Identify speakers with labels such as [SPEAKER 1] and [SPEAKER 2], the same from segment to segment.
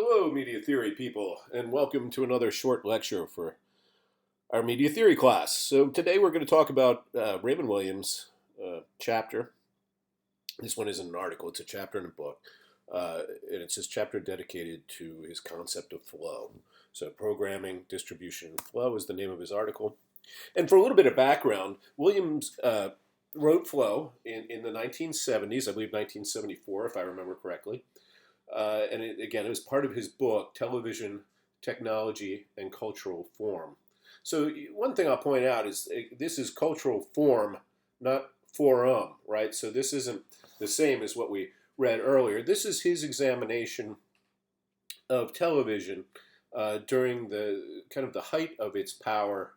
[SPEAKER 1] Hello, media theory people, and welcome to another short lecture for our media theory class. So today we're going to talk about Raymond Williams' chapter. This one isn't an article, it's a chapter in a book. And it's his chapter dedicated to his concept of flow. So programming, distribution, and flow is the name of his article. And for a little bit of background, Williams wrote Flow in the 1970s, I believe 1974, if I remember correctly. And it was part of his book, Television, Technology, and Cultural Form. So one thing I'll point out is this is cultural form, not forum, right? So this isn't the same as what we read earlier. This is his examination of television during the kind of the height of its power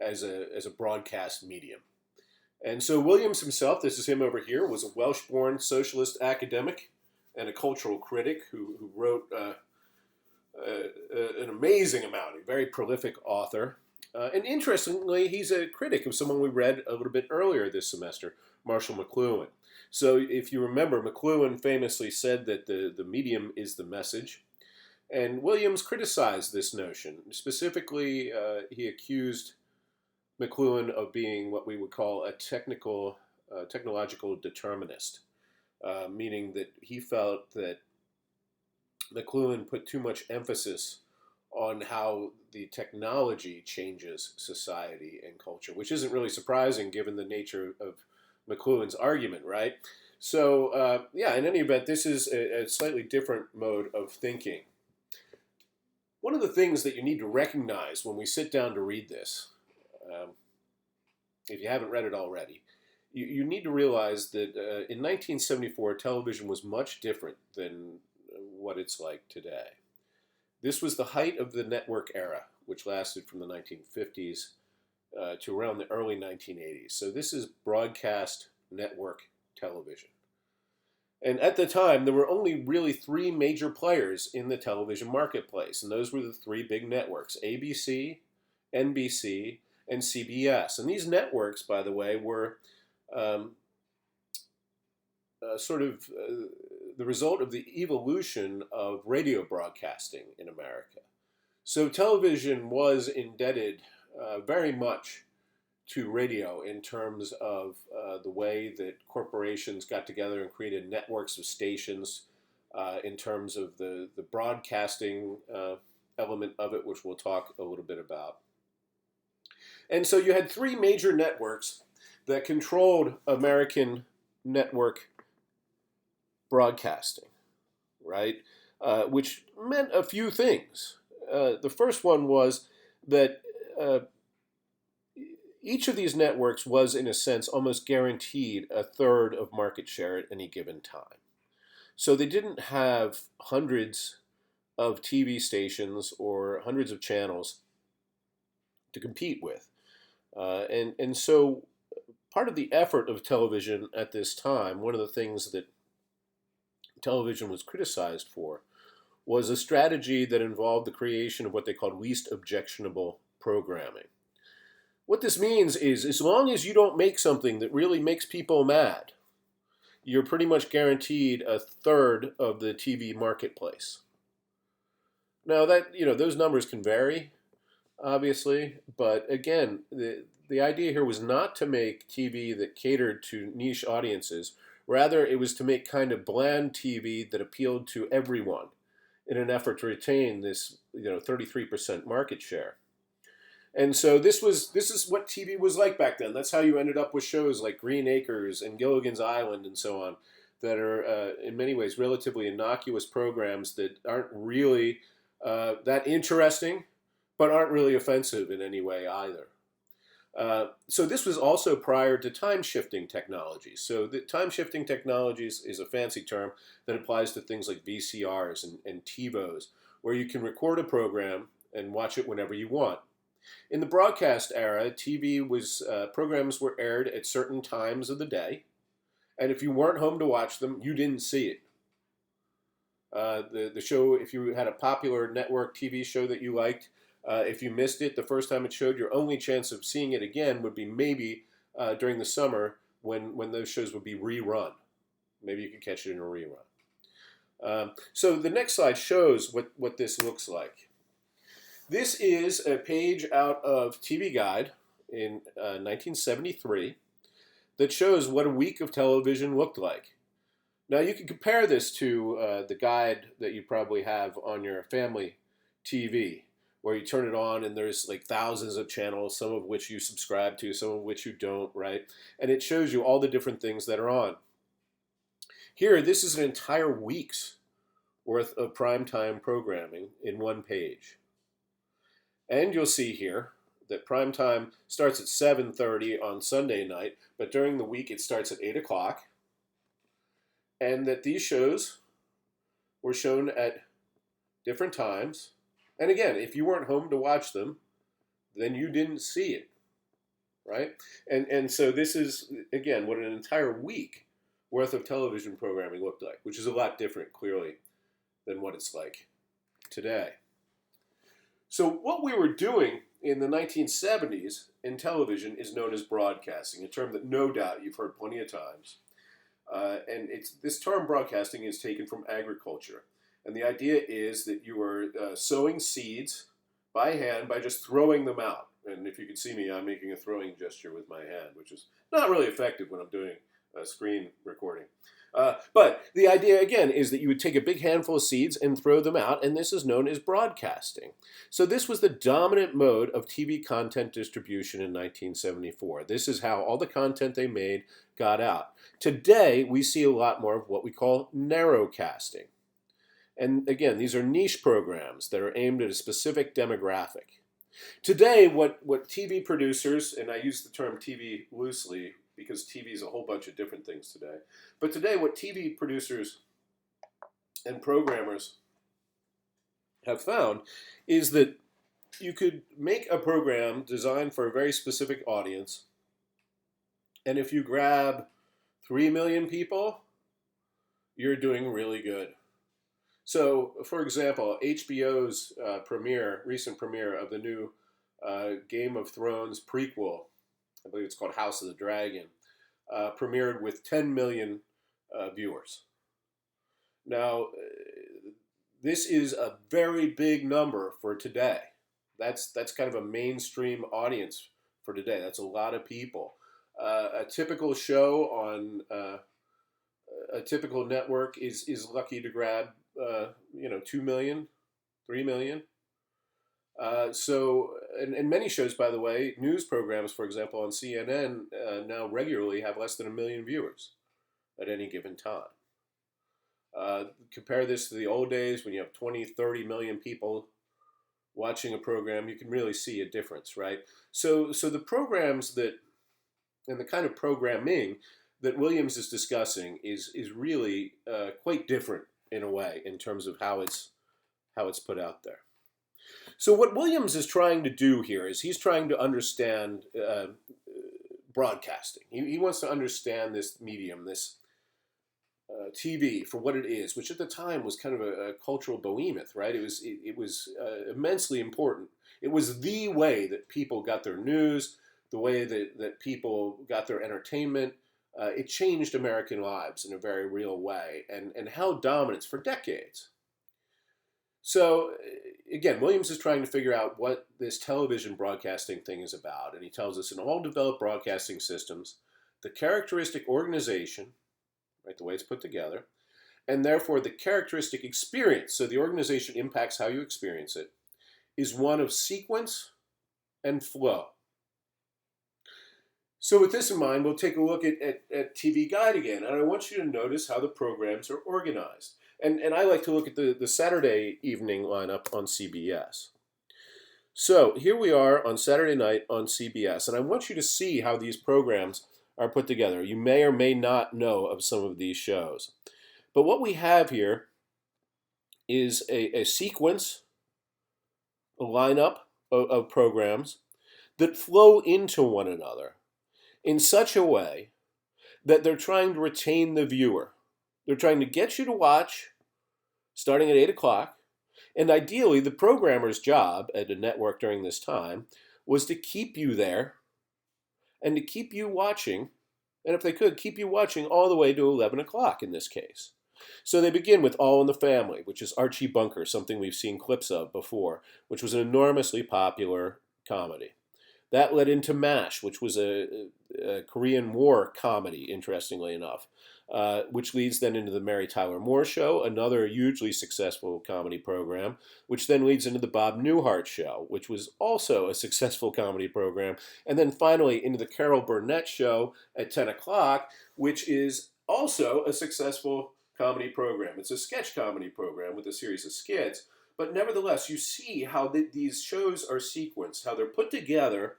[SPEAKER 1] as a broadcast medium. And so Williams himself, this is him over here, was a Welsh-born socialist academic and a cultural critic who wrote an amazing amount, a very prolific author. And interestingly, he's a critic of someone we read a little bit earlier this semester, Marshall McLuhan. So if you remember, McLuhan famously said that the medium is the message. And Williams criticized this notion. Specifically, he accused McLuhan of being what we would call a technological determinist. Meaning that he felt that McLuhan put too much emphasis on how the technology changes society and culture, which isn't really surprising given the nature of McLuhan's argument, right? So, in any event, this is a slightly different mode of thinking. One of the things that you need to recognize when we sit down to read this, if you haven't read it already, you need to realize that in 1974, television was much different than what it's like today. This was the height of the network era, which lasted from the 1950s to around the early 1980s. So this is broadcast network television. And at the time, there were only really three major players in the television marketplace, and those were the three big networks, ABC, NBC, and CBS. And these networks, by the way, were the result of the evolution of radio broadcasting in America. So television was indebted very much to radio in terms of the way that corporations got together and created networks of stations, in terms of the broadcasting element of it, which we'll talk a little bit about. And so you had three major networks that controlled American network broadcasting, right? Which meant a few things. The first one was that each of these networks was, in a sense, almost guaranteed a third of market share at any given time. So they didn't have hundreds of TV stations or hundreds of channels to compete with. And so part of the effort of television at this time, one of the things that television was criticized for, was a strategy that involved the creation of what they called least objectionable programming. What this means is, as long as you don't make something that really makes people mad, you're pretty much guaranteed a third of the TV marketplace. Now that, those numbers can vary, obviously, but again, the idea here was not to make TV that catered to niche audiences. Rather, it was to make kind of bland TV that appealed to everyone in an effort to retain this, 33% market share. And so this is what TV was like back then. That's how you ended up with shows like Green Acres and Gilligan's Island and so on, that are in many ways relatively innocuous programs that aren't really that interesting, but aren't really offensive in any way either. So this was also prior to time-shifting technologies. So the time-shifting technologies is a fancy term that applies to things like VCRs and TiVos, where you can record a program and watch it whenever you want. In the broadcast era, programs were aired at certain times of the day, and if you weren't home to watch them, you didn't see it. The show, if you had a popular network TV show that you liked, if you missed it the first time it showed, your only chance of seeing it again would be maybe during the summer when those shows would be rerun. Maybe you could catch it in a rerun. So the next slide shows what this looks like. This is a page out of TV Guide in 1973 that shows what a week of television looked like. Now you can compare this to the guide that you probably have on your family TV, where you turn it on and there's like thousands of channels, some of which you subscribe to, some of which you don't, right? And it shows you all the different things that are on. Here, this is an entire week's worth of primetime programming in one page. And you'll see here that primetime starts at 7:30 on Sunday night, but during the week it starts at 8 o'clock. And that these shows were shown at different times. And again, if you weren't home to watch them, then you didn't see it, right? And so this is, again, what an entire week worth of television programming looked like, which is a lot different, clearly, than what it's like today. So what we were doing in the 1970s in television is known as broadcasting, a term that no doubt you've heard plenty of times. And this term broadcasting is taken from agriculture. And the idea is that you are sowing seeds by hand by just throwing them out. And if you can see me, I'm making a throwing gesture with my hand, which is not really effective when I'm doing a screen recording. But the idea, again, is that you would take a big handful of seeds and throw them out, and this is known as broadcasting. So this was the dominant mode of TV content distribution in 1974. This is how all the content they made got out. Today, we see a lot more of what we call narrowcasting. And again, these are niche programs that are aimed at a specific demographic. Today, what TV producers, and I use the term TV loosely because TV is a whole bunch of different things today, but today what TV producers and programmers have found is that you could make a program designed for a very specific audience, and if you grab 3 million people, you're doing really good. So, for example, HBO's recent premiere of the new Game of Thrones prequel, I believe it's called House of the Dragon, premiered with 10 million viewers. Now, this is a very big number for today. That's kind of a mainstream audience for today. That's a lot of people. A typical show on a typical network is lucky to grab 2 million, 3 million. And many shows, by the way, news programs, for example, on CNN now regularly have less than 1 million viewers at any given time. Compare this to the old days when you have 20, 30 million people watching a program, you can really see a difference, right? So the programs and the kind of programming that Williams is discussing is really quite different in a way in terms of how it's put out there. So what Williams is trying to do here is he's trying to understand broadcasting. He wants to understand this medium, this TV for what it is, which at the time was kind of a cultural behemoth, right? It was immensely important. It was the way that people got their news, the way that people got their entertainment. It changed American lives in a very real way and held dominance for decades. So again, Williams is trying to figure out what this television broadcasting thing is about. And he tells us in all developed broadcasting systems, the characteristic organization, right, the way it's put together, and therefore the characteristic experience, so the organization impacts how you experience it, is one of sequence and flow. So with this in mind, we'll take a look at TV Guide again. And I want you to notice how the programs are organized. And I like to look at the Saturday evening lineup on CBS. So here we are on Saturday night on CBS, and I want you to see how these programs are put together. You may or may not know of some of these shows. But what we have here is a sequence, a lineup of programs that flow into one another in such a way that they're trying to retain the viewer. They're trying to get you to watch starting at 8 o'clock. And ideally, the programmer's job at a network during this time was to keep you there and to keep you watching, and if they could, keep you watching all the way to 11 o'clock in this case. So they begin with All in the Family, which is Archie Bunker, something we've seen clips of before, which was an enormously popular comedy. That led into MASH, which was a Korean War comedy, interestingly enough, which leads then into the Mary Tyler Moore Show, another hugely successful comedy program, which then leads into the Bob Newhart Show, which was also a successful comedy program, and then finally into the Carol Burnett Show at 10 o'clock, which is also a successful comedy program. It's a sketch comedy program with a series of skits, but nevertheless, you see how these shows are sequenced, how they're put together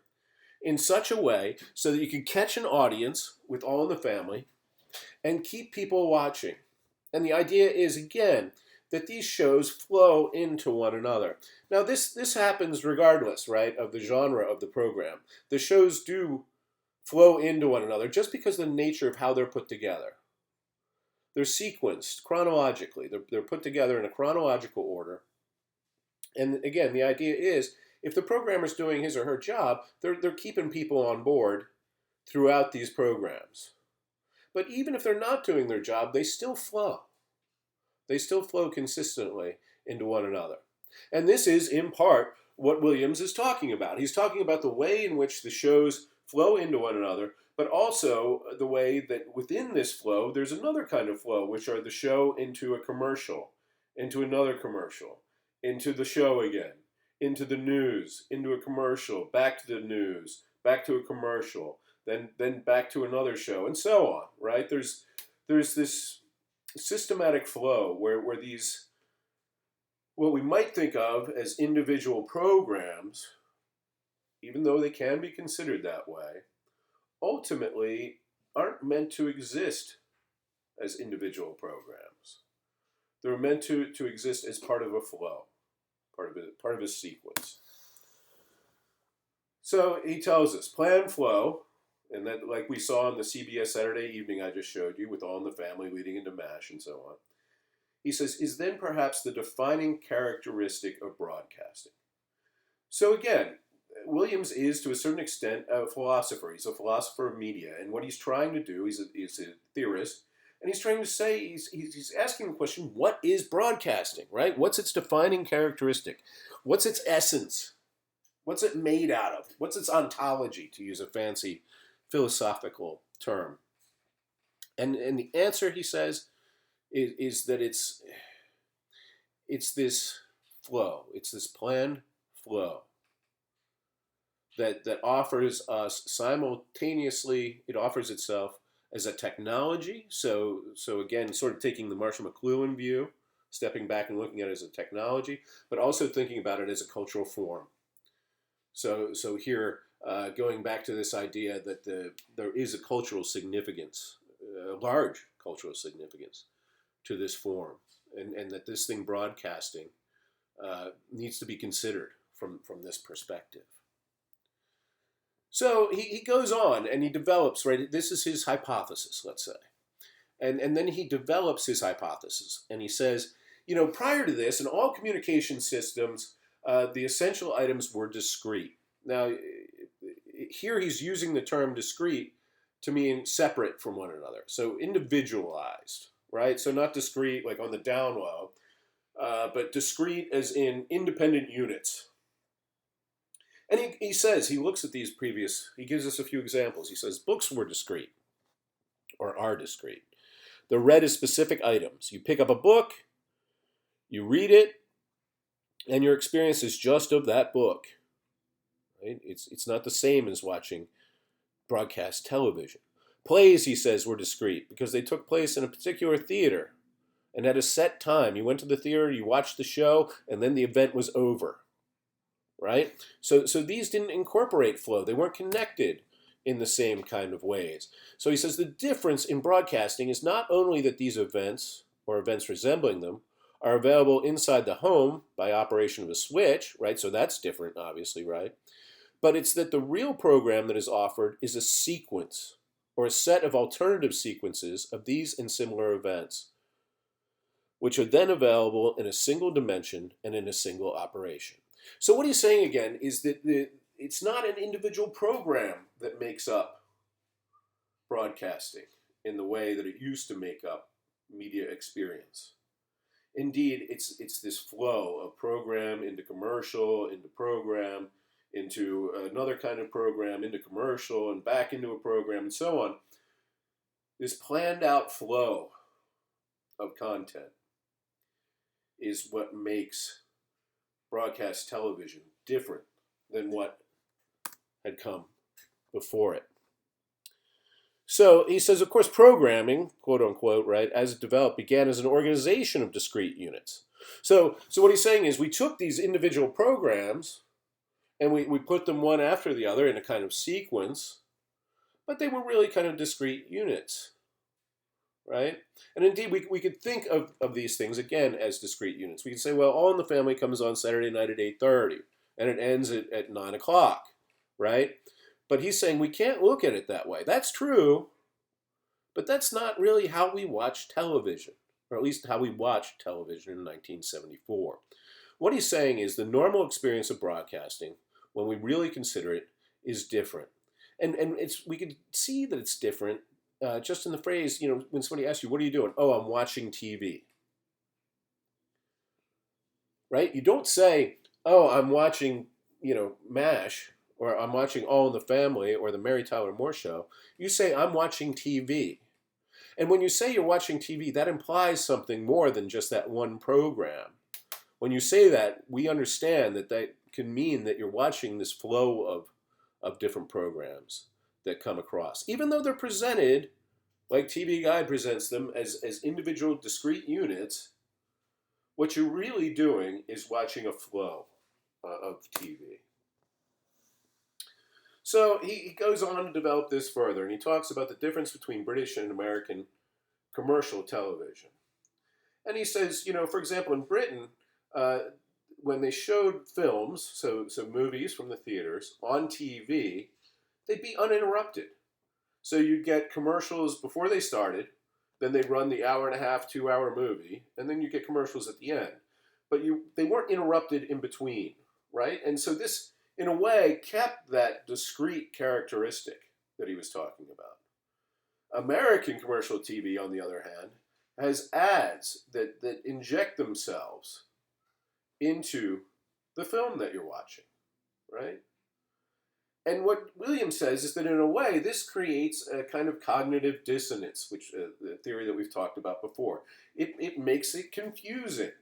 [SPEAKER 1] in such a way so that you can catch an audience with All in the Family and keep people watching. And the idea is, again, that these shows flow into one another. Now, this happens regardless, right, of the genre of the program. The shows do flow into one another just because of the nature of how they're put together. They're sequenced chronologically. They're put together in a chronological order. And again, the idea is if the programmer's doing his or her job, they're keeping people on board throughout these programs. But even if they're not doing their job, they still flow. They still flow consistently into one another. And this is, in part, what Williams is talking about. He's talking about the way in which the shows flow into one another, but also the way that within this flow, there's another kind of flow, which are the show into a commercial, into another commercial, into the show again, into the news, into a commercial, back to the news, back to a commercial, then back to another show, and so on, right? There's this systematic flow where these, what we might think of as individual programs, even though they can be considered that way, ultimately aren't meant to exist as individual programs. They're meant to exist as part of a flow, part of a sequence. So he tells us, plan flow, and that, like we saw on the CBS Saturday Evening I just showed you with All in the Family leading into MASH and so on, he says, is then perhaps the defining characteristic of broadcasting. So again, Williams is to a certain extent a philosopher. He's a philosopher of media, and what he's trying to do, he's a theorist, and he's trying to say, he's asking the question, what is broadcasting, right? What's its defining characteristic? What's its essence? What's it made out of? What's its ontology, to use a fancy philosophical term? And the answer, he says, is that it's this flow. It's this planned flow that offers us simultaneously, it offers itself as a technology. So again, sort of taking the Marshall McLuhan view, stepping back and looking at it as a technology, but also thinking about it as a cultural form. So here, going back to this idea that there is a cultural significance, a large cultural significance to this form, and that this thing broadcasting needs to be considered from this perspective. So he goes on and he develops, right? This is his hypothesis, let's say. And then he develops his hypothesis and he says, prior to this, in all communication systems, the essential items were discrete. Now, here he's using the term discrete to mean separate from one another. So individualized, right? So not discrete like on the down low, but discrete as in independent units. And he says, he looks at these he gives us a few examples. He says, books were discrete, or are discrete. They're read as specific items. You pick up a book, you read it, and your experience is just of that book. Right? It's not the same as watching broadcast television. Plays, he says, were discrete because they took place in a particular theater and at a set time. You went to the theater, you watched the show, and then the event was over. Right? So these didn't incorporate flow. They weren't connected in the same kind of ways. So he says the difference in broadcasting is not only that these events, or events resembling them, are available inside the home by operation of a switch, right? So that's different, obviously, right? But it's that the real program that is offered is a sequence, or a set of alternative sequences of these and similar events, which are then available in a single dimension and in a single operation. So what he's saying again is that it's not an individual program that makes up broadcasting in the way that it used to make up media experience. Indeed, it's this flow of program into commercial, into program, into another kind of program, into commercial, and back into a program, and so on. This planned out flow of content is what makes broadcast television different than what had come before it. So he says, of course, programming, quote unquote, right, as it developed, began as an organization of discrete units. So what he's saying is we took these individual programs and we put them one after the other in a kind of sequence, but they were really kind of discrete units, right? And indeed, we could think of these things, again, as discrete units. We could say, well, All in the Family comes on Saturday night at 8:30, and it ends at 9 o'clock, right? But he's saying we can't look at it that way. That's true, but that's not really how we watch television, or at least how we watched television in 1974. What he's saying is the normal experience of broadcasting, when we really consider it, is different. And we can see that it's different just in the phrase, when somebody asks you, what are you doing? Oh, I'm watching TV. Right? You don't say, oh, I'm watching, MASH, or I'm watching All in the Family, or the Mary Tyler Moore Show. You say, I'm watching TV. And when you say you're watching TV, that implies something more than just that one program. When you say that, we understand that can mean that you're watching this flow of different programs that come across. Even though they're presented, like TV Guide presents them, as individual discrete units, what you're really doing is watching a flow of TV. So he goes on to develop this further, and he talks about the difference between British and American commercial television. And he says, for example, in Britain, when they showed films, so movies from the theaters, on TV, they'd be uninterrupted. So you'd get commercials before they started, then they'd run the hour and a half, 2-hour movie, and then you get commercials at the end. But they weren't interrupted in between, right? And so this, in a way, kept that discrete characteristic that he was talking about. American commercial TV, on the other hand, has ads that inject themselves into the film that you're watching, right? And what Williams says is that in a way, this creates a kind of cognitive dissonance, which the theory that we've talked about before. It makes it confusing.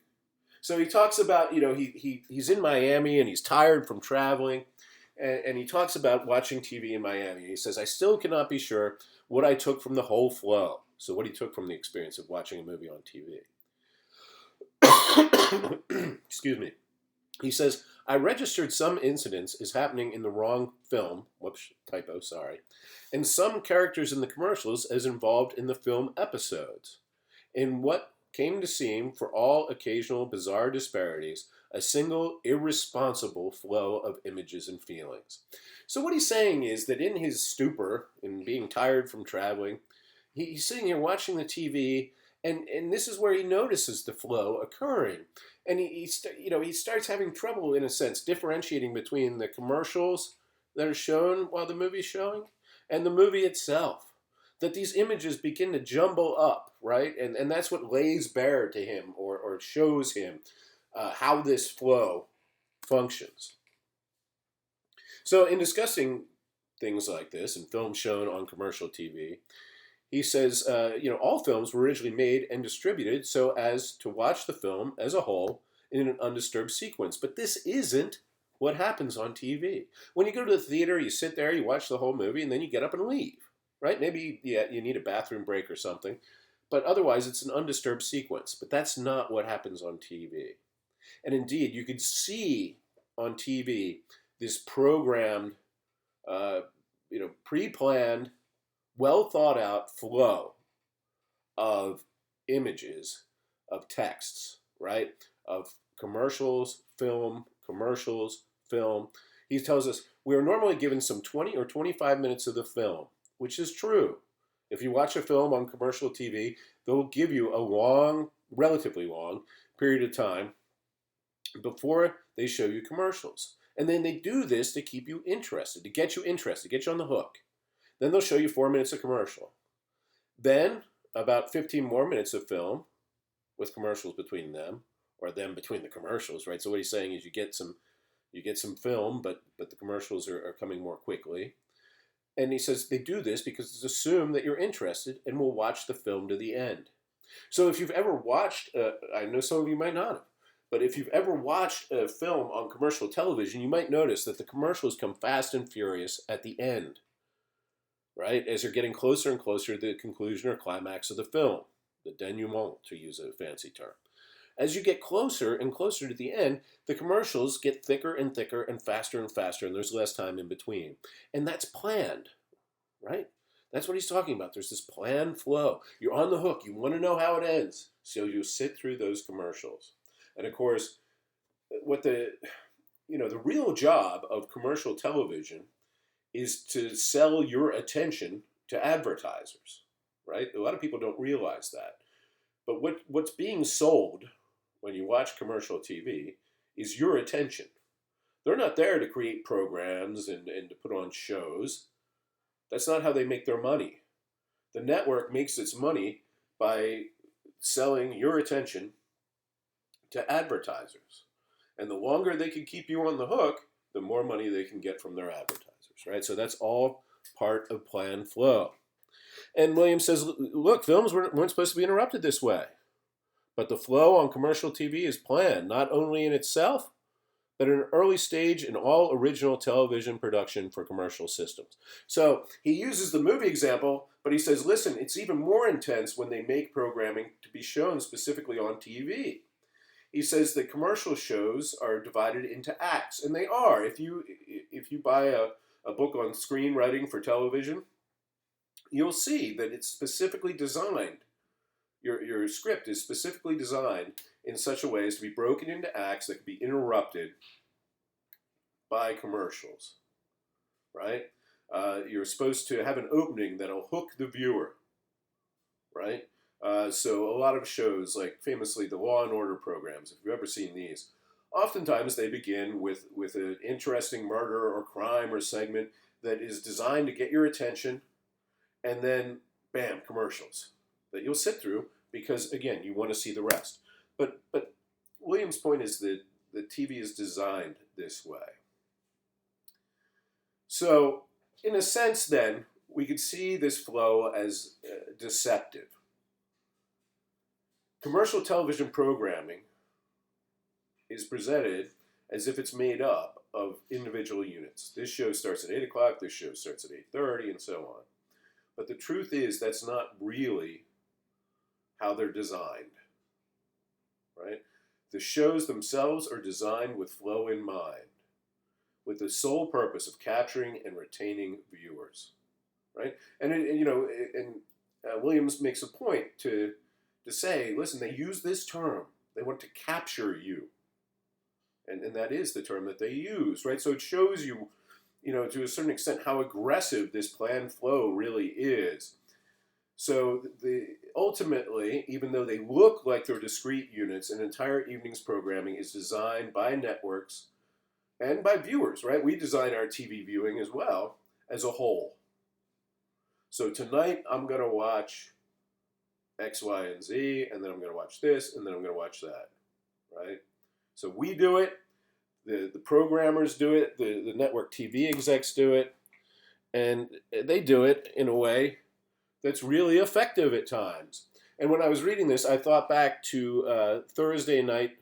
[SPEAKER 1] So he talks about, he's in Miami and he's tired from traveling, and he talks about watching TV in Miami. He says, I still cannot be sure what I took from the whole flow. So what he took from the experience of watching a movie on TV. Excuse me. He says, I registered some incidents as happening in the wrong film, whoops, typo, sorry, and some characters in the commercials as involved in the film episodes. In what came to seem, for all occasional bizarre disparities, a single irresponsible flow of images and feelings. So what he's saying is that in his stupor, in being tired from traveling, he's sitting here watching the TV, and this is where he notices the flow occurring. And he starts having trouble, in a sense, differentiating between the commercials that are shown while the movie's showing and the movie itself. That these images begin to jumble up, right? And that's what lays bare to him or shows him how this flow functions. So in discussing things like this and films shown on commercial TV, he says, all films were originally made and distributed so as to watch the film as a whole in an undisturbed sequence. But this isn't what happens on TV. When you go to the theater, you sit there, you watch the whole movie, and then you get up and leave, right? Maybe you need a bathroom break or something, but otherwise it's an undisturbed sequence. But that's not what happens on TV. And indeed, you could see on TV this programmed, pre-planned, well thought out flow of images, of texts, right? Of commercials, film. He tells us we are normally given some 20 or 25 minutes of the film, which is true. If you watch a film on commercial TV, they'll give you a long, relatively long period of time before they show you commercials. And then they do this to keep you interested, to get you on the hook. Then they'll show you 4 minutes of commercial. Then about 15 more minutes of film with commercials between them, or them between the commercials, right? So what he's saying is you get some film, but the commercials are coming more quickly. And he says they do this because it's assumed that you're interested and will watch the film to the end. So if you've ever watched, I know some of you might not have, but if you've ever watched a film on commercial television, you might notice that the commercials come fast and furious at the end, right? As you're getting closer and closer to the conclusion or climax of the film, the denouement, to use a fancy term. As you get closer and closer to the end, the commercials get thicker and thicker and faster, and there's less time in between. And that's planned, right? That's what he's talking about. There's this planned flow. You're on the hook. You want to know how it ends. So you sit through those commercials. And of course, what the real job of commercial television is to sell your attention to advertisers, right? A lot of people don't realize that. But what's being sold when you watch commercial TV is your attention. They're not there to create programs and to put on shows. That's not how they make their money. The network makes its money by selling your attention to advertisers. And the longer they can keep you on the hook, the more money they can get from their advertisers, right? So that's all part of planned flow. And Williams says, look, films weren't supposed to be interrupted this way. But the flow on commercial TV is planned, not only in itself, but at an early stage in all original television production for commercial systems. So he uses the movie example, but he says, listen, it's even more intense when they make programming to be shown specifically on TV. He says that commercial shows are divided into acts, and they are. If you buy a book on screenwriting for television, you'll see that it's specifically designed. Your script is specifically designed in such a way as to be broken into acts that can be interrupted by commercials, right? You're supposed to have an opening that'll hook the viewer, right? So a lot of shows, like famously the Law and Order programs, if you've ever seen these, oftentimes they begin with an interesting murder or crime or segment that is designed to get your attention, and then, bam, commercials that you'll sit through because, again, you want to see the rest. But Williams' point is that the TV is designed this way. So, in a sense, then, we could see this flow as deceptive. Commercial television programming is presented as if it's made up of individual units. This show starts at 8 o'clock, this show starts at 8:30, and so on. But the truth is that's not really how they're designed, right? The shows themselves are designed with flow in mind, with the sole purpose of capturing and retaining viewers, right? And Williams makes a point to say, listen, they use this term. They want to capture you. And that is the term that they use, right? So it shows you, to a certain extent, how aggressive this planned flow really is. So ultimately, even though they look like they're discrete units, an entire evening's programming is designed by networks and by viewers, right? We design our TV viewing as well as a whole. So tonight, I'm going to watch X, Y, and Z, and then I'm going to watch this, and then I'm going to watch that, right? So we do it, the programmers do it, the network TV execs do it, and they do it in a way that's really effective at times. And when I was reading this, I thought back to Thursday night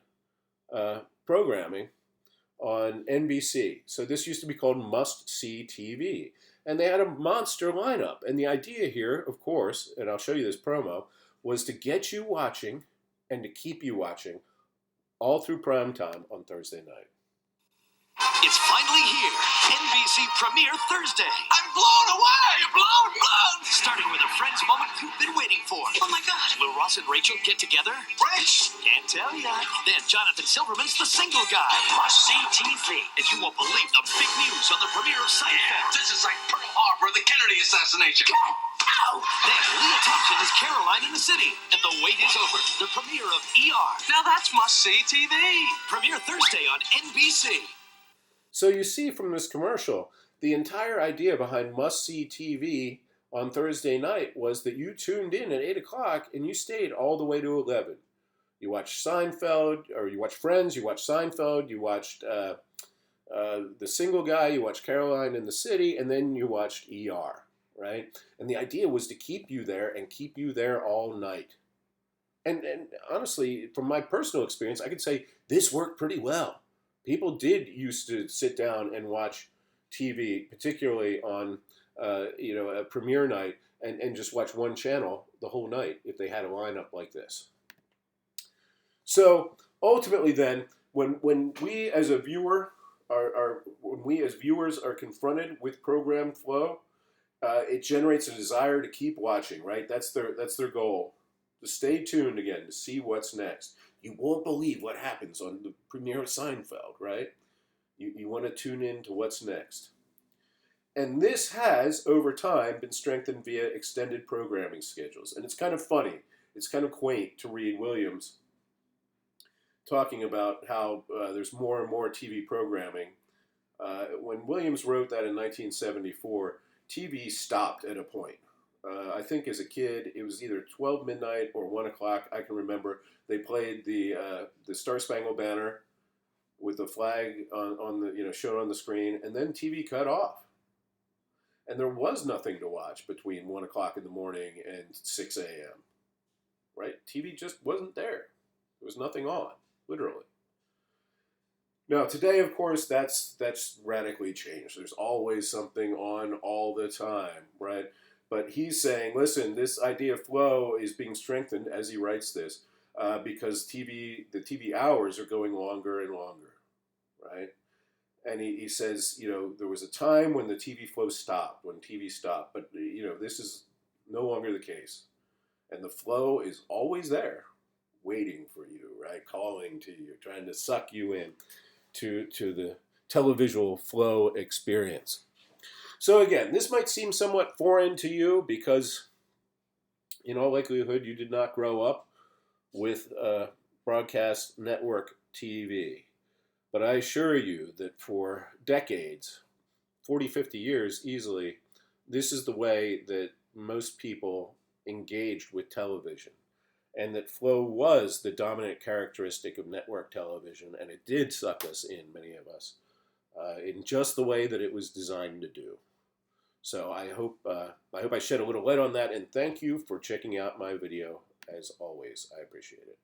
[SPEAKER 1] programming on NBC. So this used to be called Must See TV. And they had a monster lineup. And the idea here, of course, and I'll show you this promo, was to get you watching and to keep you watching all through prime time on Thursday night.
[SPEAKER 2] It's finally here. NBC Premiere Thursday. I'm blown away. You're blown. Starting with a friends moment you've been waiting for. Oh my God. Lou Ross and Rachel get together. Rach. Can't tell ya. Then Jonathan Silverman's The Single Guy. Must see TV. And you won't believe the big news on the premiere of Seinfeld. Yeah, this is like Pearl Harbor, the Kennedy assassination. Ow. Then Leah Thompson is Caroline in the City. And the wait is over. The premiere of ER. Now that's must see TV. Premiere Thursday on NBC.
[SPEAKER 1] So you see from this commercial, the entire idea behind must-see TV on Thursday night was that you tuned in at 8 o'clock and you stayed all the way to 11. You watched Seinfeld, or you watched Friends, you watched Seinfeld, you watched The Single Guy, you watched Caroline in the City, and then you watched ER, right? And the idea was to keep you there and keep you there all night. And honestly, from my personal experience, I could say this worked pretty well. People did used to sit down and watch TV, particularly on a premiere night, and just watch one channel the whole night if they had a lineup like this. So ultimately, then, when we as a viewer when we as viewers are confronted with program flow, it generates a desire to keep watching. Right? That's their goal. To stay tuned again to see what's next. You won't believe what happens on the premiere of Seinfeld. Right? You want to tune in to what's next. And this has, over time, been strengthened via extended programming schedules. And it's kind of funny. It's kind of quaint to read Williams talking about how there's more and more TV programming. When Williams wrote that in 1974, TV stopped at a point. I think as a kid, it was either 12 midnight or 1 o'clock. I can remember they played the Star Spangled Banner with the flag on the shown on the screen, and then TV cut off. And there was nothing to watch between 1 o'clock in the morning and 6 a.m. Right? TV just wasn't there. There was nothing on, literally. Now, today, of course, that's radically changed. There's always something on all the time, right? But he's saying, listen, this idea of flow is being strengthened as he writes this because the TV hours are going longer and longer, right? And he says, there was a time when the TV flow stopped, when TV stopped, but, this is no longer the case. And the flow is always there, waiting for you, right? Calling to you, trying to suck you in to the televisual flow experience. So again, this might seem somewhat foreign to you because, in all likelihood, you did not grow up with broadcast network TV. But I assure you that for decades, 40, 50 years easily, this is the way that most people engaged with television. And that flow was the dominant characteristic of network television, and it did suck us in, many of us, in just the way that it was designed to do. So I hope I shed a little light on that, and thank you for checking out my video. As always, I appreciate it.